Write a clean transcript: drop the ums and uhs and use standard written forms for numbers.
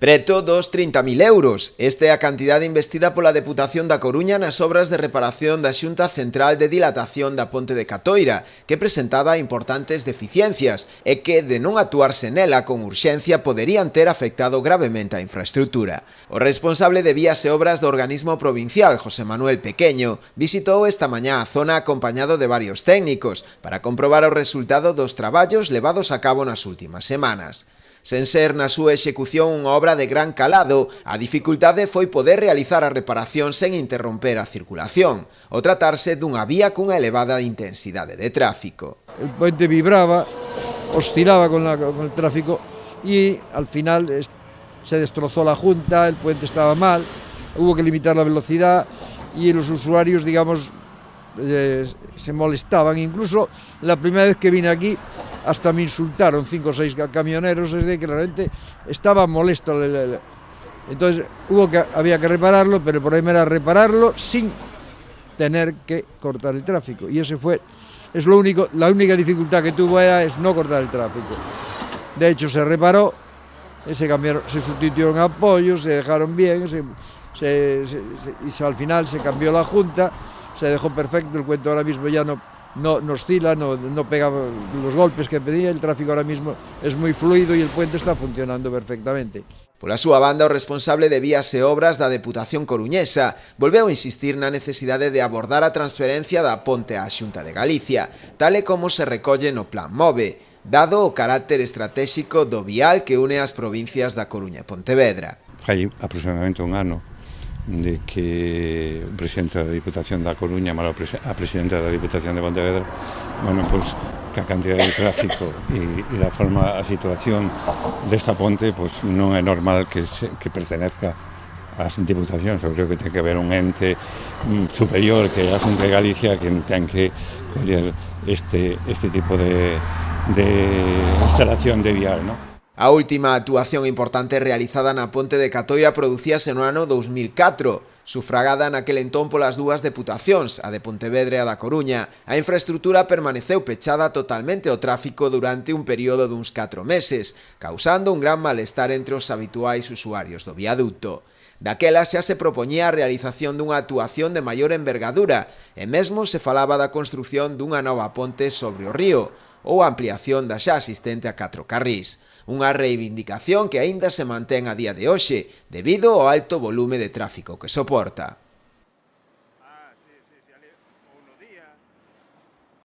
Preto dos 30.000 euros. Esta é a cantidade investida pola Deputación da Coruña nas obras de reparación da Xunta Central de Dilatación da Ponte de Catoira, que presentaba importantes deficiencias e que, de non actuarse nela con urxencia, poderían ter afectado gravemente a infraestrutura. O responsable de vías e obras do organismo provincial, José Manuel Pequeño, visitou esta mañá a zona acompañado de varios técnicos para comprobar o resultado dos traballos levados a cabo nas últimas semanas. Sen ser na súa execución unha obra de gran calado, a dificultade foi poder realizar a reparación sen interromper a circulación, o tratarse dunha vía cunha elevada intensidade de tráfico. El puente vibraba, oscilaba con el tráfico y al final se destrozó la junta, el puente estaba mal, hubo que limitar la velocidad y los usuarios, digamos, se molestaban. Incluso la primera vez que vine aquí hasta me insultaron 5 o 6 camioneros, es de que realmente estaba molesto. Entonces había que repararlo, pero el problema era repararlo sin tener que cortar el tráfico. Y la única dificultad que tuvo es no cortar el tráfico. De hecho se reparó, se sustituyeron apoyos, se dejaron bien, y al final se cambió la junta, se dejó perfecto, el puente ahora mismo ya no oscila, no pega los golpes que pedía, el tráfico ahora mismo es muy fluido y el puente está funcionando perfectamente. Pola súa banda, o responsable de vías e obras da Deputación coruñesa volveu a insistir na necesidade de abordar a transferencia da ponte á Xunta de Galicia, tal e como se recolle no Plan MOVE, dado o carácter estratéxico do vial que une as provincias da Coruña e Pontevedra. Hai aproximadamente un ano de que o presidente da Diputación da Coruña, a presidenta da Diputación de Pontevedra, pues que a cantidad de tráfico e da forma, a situación desta ponte, pues non é normal que pertenezca ás diputacións. Eu creo que ten que haber un ente superior que é a Xunta de Galicia que ten que coller este tipo de instalación de vial, ¿no? A última actuación importante realizada na Ponte de Catoira producíase no ano 2004. Sufragada naquel entón polas dúas deputacións, a de Pontevedra e a da Coruña, a infraestructura permaneceu pechada totalmente ao tráfico durante un período duns 4 meses, causando un gran malestar entre os habituais usuarios do viaduto. Daquela xa se propoñía a realización dunha actuación de maior envergadura e mesmo se falaba da construción dunha nova ponte sobre o río ou a ampliación da xa asistente a 4 carrís. Unha reivindicación que aínda se mantén a día de hoxe debido ao alto volume de tráfico que soporta.